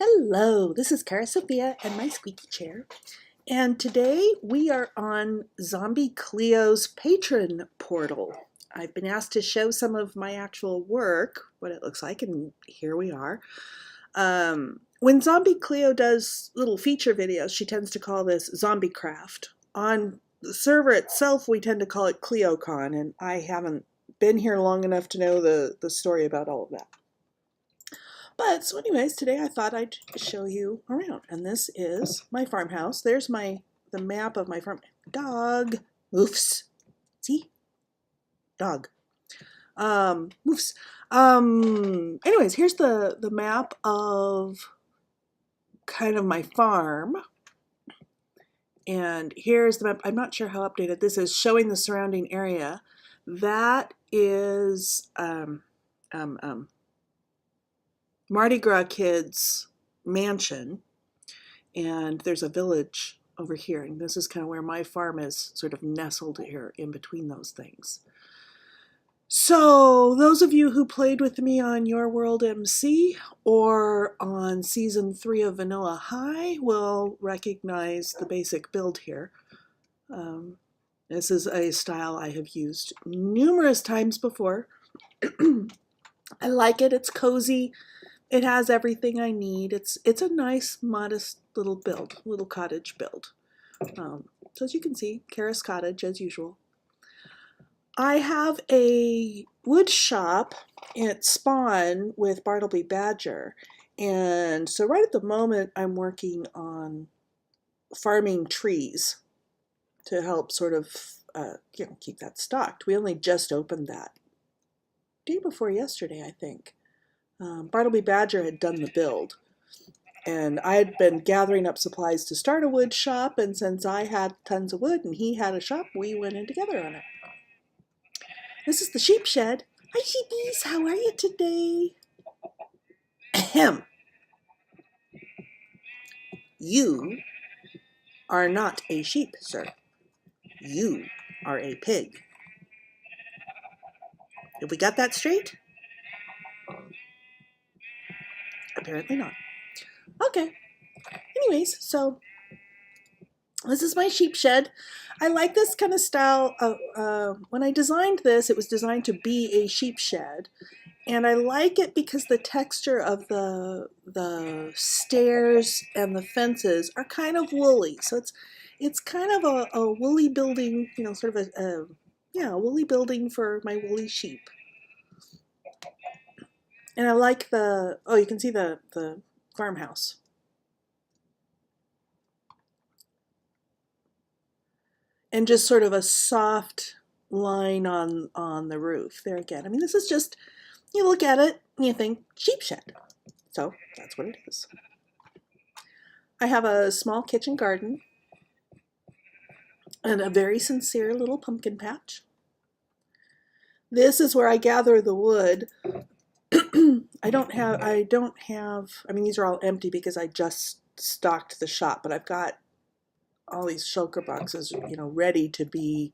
Hello, this is Cara Sophia and my squeaky chair. And today we are on ZombieCleo's patron portal. I've been asked to show some of my actual work, what it looks like, and here we are. When ZombieCleo does little feature videos, she tends to call this Zombiecraft. On the server itself, we tend to call it CleoCon, and I haven't been here long enough to know the story about all of that. But so anyways, today I thought I'd show you around. And this is my farmhouse. There's the map of my farm. Dog. Moofs. See? Dog. Moofs. Anyways, here's the map of kind of my farm. And here's the map. I'm not sure how updated this is, showing the surrounding area. That is Mardi Gras Kids' mansion, and there's a village over here, and this is kind of where my farm is sort of nestled here in between those things. So those of you who played with me on Your World MC or on Season 3 of Vanilla High will recognize the basic build here. This is a style I have used numerous times before. I like it. It's cozy. It has everything I need. It's a nice, modest little build, little cottage build. So as you can see, Cara's cottage as usual. I have a wood shop at Spawn with Bartleby Badger. And so right at the moment, I'm working on farming trees to help sort of keep that stocked. We only just opened that day before yesterday, I think. Bartleby Badger had done the build, and I had been gathering up supplies to start a wood shop, and since I had tons of wood and he had a shop, we went in together on it. This is the sheep shed. Hi sheepies, how are you today? Ahem. You are not a sheep, sir. You are a pig. Have we got that straight? Apparently not. Okay. Anyways, so this is my sheep shed. I like this kind of style. When I designed this, it was designed to be a sheep shed. And I like it because the texture of the stairs and the fences are kind of woolly. So it's kind of a woolly building, sort of a woolly building for my woolly sheep. And I like you can see the farmhouse. And just sort of a soft line on the roof there again. I mean, this is just, you look at it and you think sheep shed. So that's what it is. I have a small kitchen garden and a very sincere little pumpkin patch. This is where I gather the wood. I don't have, I mean, these are all empty because I just stocked the shop, but I've got all these shulker boxes, ready to be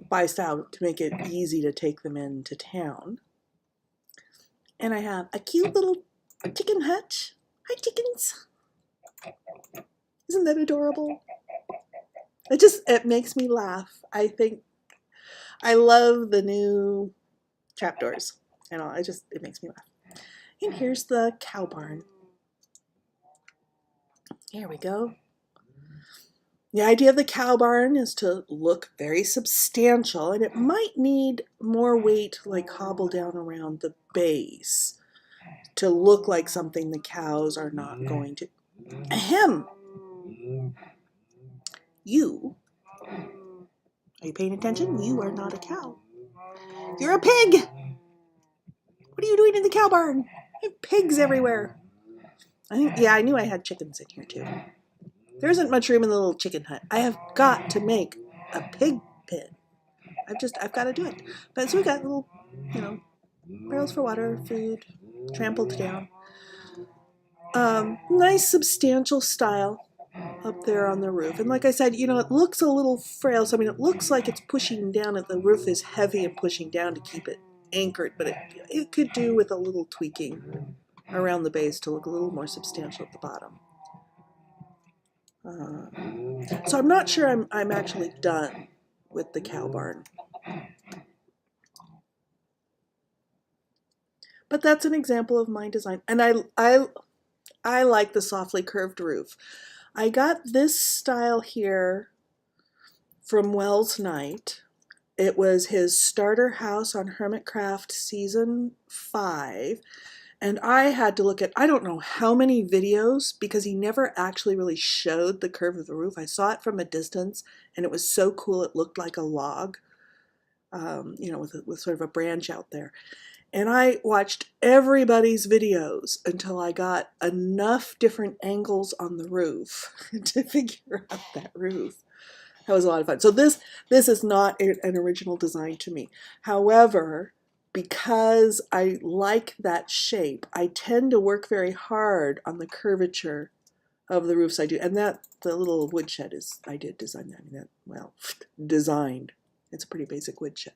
biced out to make it easy to take them into town. And I have a cute little chicken hutch. Hi, chickens. Isn't that adorable? It makes me laugh. I love the new trapdoors and all. It makes me laugh. And here's the cow barn. Here we go. The idea of the cow barn is to look very substantial, and it might need more weight, like hobble down around the base to look like something the cows are not going to. Ahem! You, are you paying attention? You are not a cow. You're a pig! What are you doing in the cow barn? I have pigs everywhere. I knew I had chickens in here too. There isn't much room in the little chicken hut. I have got to make a pig pen. I've got to do it. But so we got little, barrels for water, food, trampled down. Nice substantial style up there on the roof. And like I said, it looks a little frail. So, I mean, it looks like it's pushing down. The roof is heavy and pushing down to keep it anchored, but it could do with a little tweaking. around the base to look a little more substantial at the bottom. So I'm not sure I'm actually done with the cow barn. But that's an example of my design. And I like the softly curved roof. I got this style here from Wells Knight. It was his starter house on Hermitcraft season 5. And I had to look at, I don't know how many videos, because he never actually really showed the curve of the roof. I saw it from a distance, and it was so cool. It looked like a log, you know, with sort of a branch out there. And I watched everybody's videos until I got enough different angles on the roof to figure out that roof. That was a lot of fun. So this is not an original design to me. However, because I like that shape, I tend to work very hard on the curvature of the roofs I do. And that, the little woodshed is, I did design that. I mean, that, well, designed. It's a pretty basic woodshed.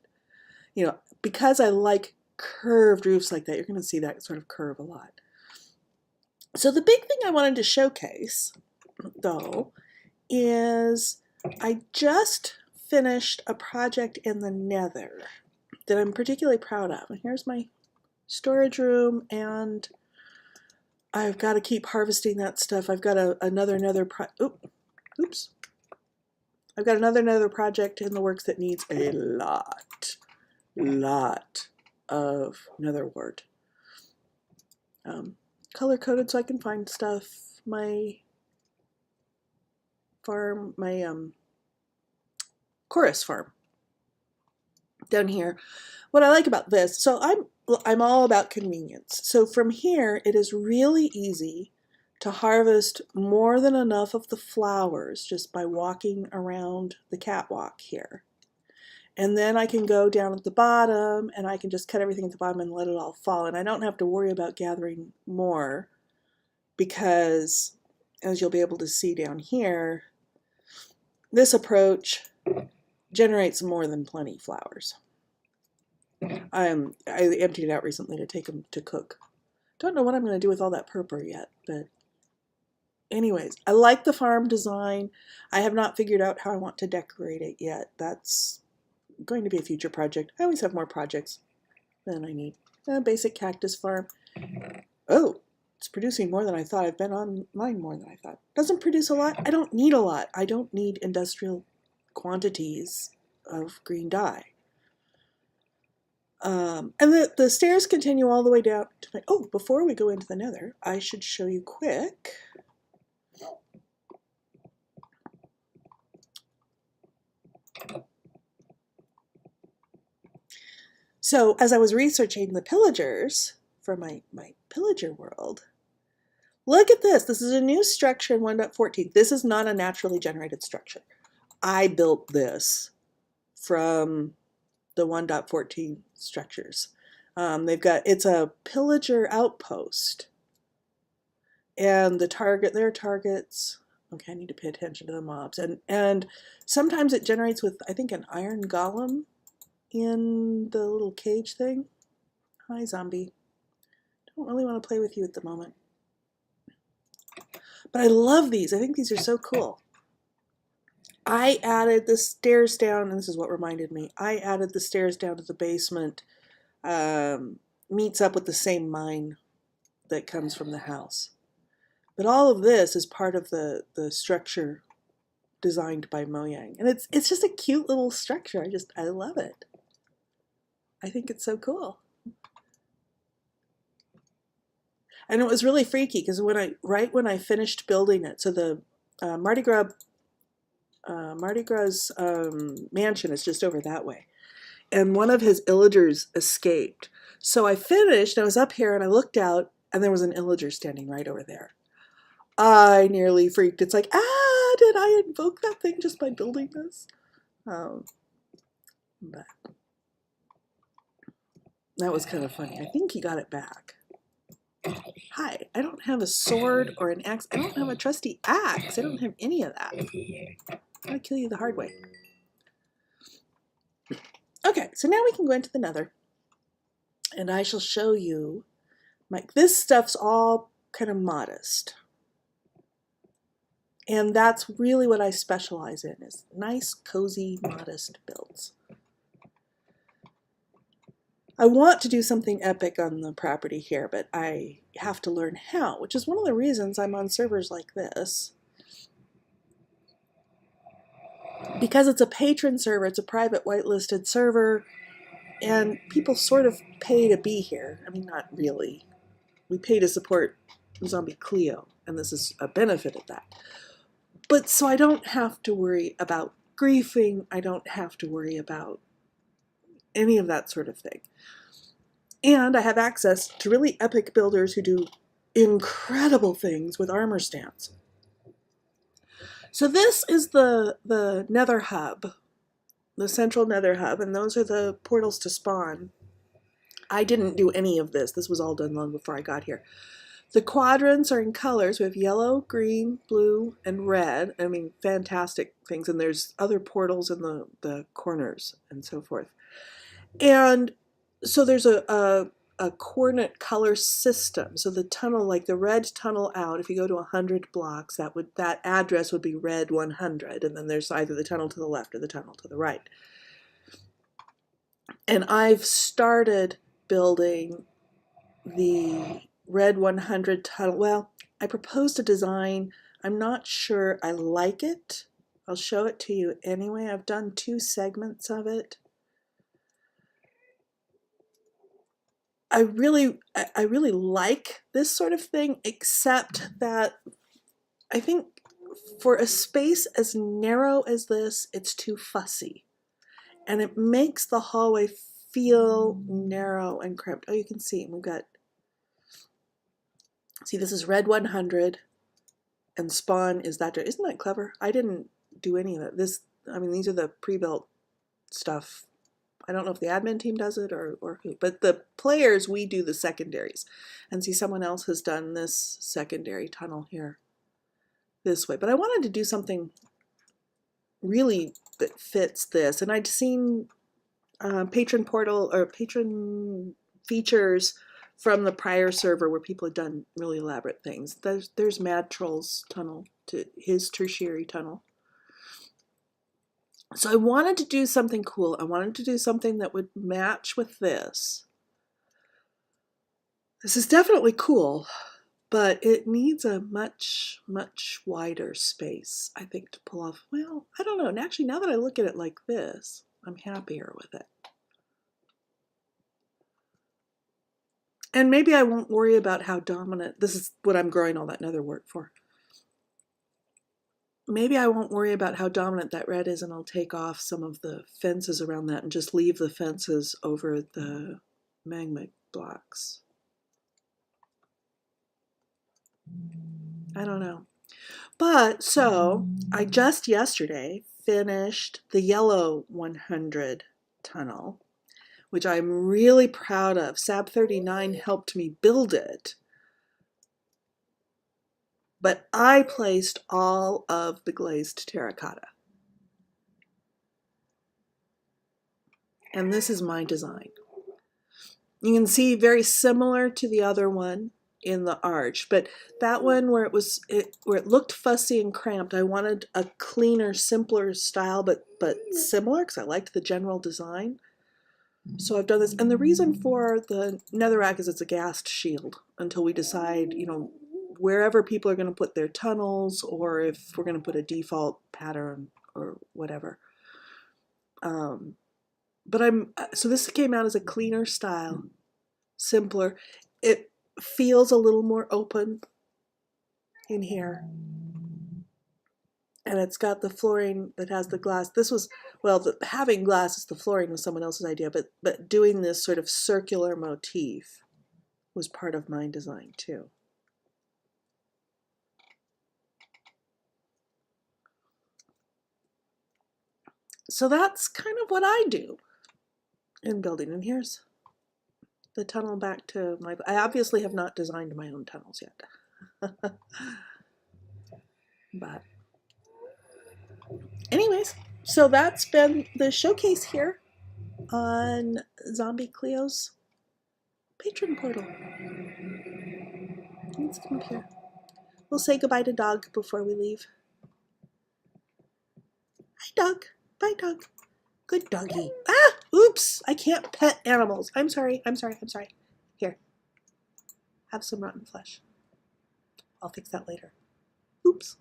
You know, because I like curved roofs like that, you're going to see that sort of curve a lot. So the big thing I wanted to showcase, though, is I just finished a project in the nether that I'm particularly proud of. And here's my storage room, and I've got to keep harvesting that stuff. I've got another nether I've got another nether project in the works that needs a lot of nether wart. Color coded so I can find stuff. My farm, my chorus farm down here. What I like about this, so I'm all about convenience. So from here, it is really easy to harvest more than enough of the flowers just by walking around the catwalk here. And then I can go down at the bottom and I can just cut everything at the bottom and let it all fall. And I don't have to worry about gathering more because, as you'll be able to see down here, this approach generates more than plenty flowers. I emptied it out recently to take them to cook. Don't know what I'm going to do with all that purple yet, but anyways, I like the farm design. I have not figured out how I want to decorate it yet. That's going to be a future project. I always have more projects than I need. A basic cactus farm. Oh, it's producing more than I thought. I've been online more than I thought. Doesn't produce a lot. I don't need a lot. I don't need industrial quantities of green dye. And the stairs continue all the way down to my, oh, before we go into the nether, I should show you quick. So as I was researching the pillagers for my pillager world, look at this. This is a new structure in 1.14. This is not a naturally generated structure. I built this from the 1.14 structures. It's a pillager outpost. And their targets, okay, I need to pay attention to the mobs. And sometimes it generates with, I think, an iron golem in the little cage thing. Hi, zombie. Don't really want to play with you at the moment. But I love these. I think these are so cool. I added the stairs down, and this is what reminded me. I added the stairs down to the basement. Meets up with the same mine that comes from the house. But all of this is part of the structure designed by Mojang. And it's just a cute little structure. I love it. I think it's so cool. And it was really freaky because right when I finished building it, so the Mardi Gras mansion is just over that way. And one of his illagers escaped. So I finished, I was up here and I looked out and there was an illager standing right over there. I nearly freaked. It's like, did I invoke that thing just by building this? But that was kind of funny. I think he got it back. Hi, I don't have a sword or an axe. I don't have a trusty axe. I don't have any of that. I'm gonna kill you the hard way. Okay, so now we can go into the nether. And I shall show you Like this stuff's all kind of modest. And that's really what I specialize in, is nice, cozy, modest builds. I want to do something epic on the property here, but I have to learn how, which is one of the reasons I'm on servers like this. Because it's a patron server, it's a private whitelisted server, and people sort of pay to be here. I mean, not really. We pay to support ZombieCleo, and this is a benefit of that. But so I don't have to worry about griefing, I don't have to worry about any of that sort of thing. And I have access to really epic builders who do incredible things with armor stands. So this is the nether hub, the central nether hub, and those are the portals to spawn. I didn't do any of this. This was all done long before I got here. The quadrants are in colors. We have yellow, green, blue, and red. I mean, fantastic things. And there's other portals in the corners and so forth. And so there's a coordinate color system. So the tunnel, like the red tunnel out, if you go to 100 blocks, that address would be red 100. And then there's either the tunnel to the left or the tunnel to the right. And I've started building the red 100 tunnel. Well, I proposed a design. I'm not sure I like it. I'll show it to you anyway. I've done 2 segments of it. I really like this sort of thing, except that I think for a space as narrow as this, it's too fussy. And it makes the hallway feel narrow and cramped. Oh, you can see we've got, see, this is red 100 and spawn is that. Isn't that clever? I didn't do any of that. I mean, these are the pre-built stuff. I don't know if the admin team does it or who, but the players, we do the secondaries. And see, someone else has done this secondary tunnel here this way. But I wanted to do something really that fits this. And I'd seen patron portal or patron features from the prior server where people had done really elaborate things. There's Mad Troll's tunnel to his tertiary tunnel. So I wanted to do something cool. I wanted to do something that would match with this. This is definitely cool, but it needs a much, much wider space, I think, to pull off. Well, I don't know. And actually, now that I look at it like this, I'm happier with it. And maybe I won't worry about how dominant, this is what I'm growing all that nether wart for. Maybe I won't worry about how dominant that red is, and I'll take off some of the fences around that and just leave the fences over the magma blocks. I don't know. But so I just yesterday finished the yellow 100 tunnel, which I'm really proud of. Sab39 helped me build it. But I placed all of the glazed terracotta. And this is my design. You can see very similar to the other one in the arch, but that one where it looked fussy and cramped, I wanted a cleaner, simpler style, but similar, because I liked the general design. So I've done this, and the reason for the netherrack is it's a ghast shield until we decide, you know, wherever people are going to put their tunnels, or if we're going to put a default pattern or whatever. But so this came out as a cleaner style, simpler. It feels a little more open in here. And it's got the flooring that has the glass. This was, well, having glass as the flooring was someone else's idea, but doing this sort of circular motif was part of my design too. So that's kind of what I do in building. And here's the tunnel back to my, I obviously have not designed my own tunnels yet. But anyways, so that's been the showcase here on ZombieCleo's Patron portal. Let's come up here. We'll say goodbye to Dog before we leave. Hi, Dog. Bye, Dog. Good doggy. Ah! Oops! I can't pet animals. I'm sorry. I'm sorry. I'm sorry. Here. Have some rotten flesh. I'll fix that later. Oops.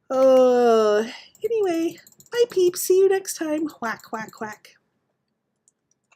Oh, anyway. Bye, peeps. See you next time. Whack, whack, whack.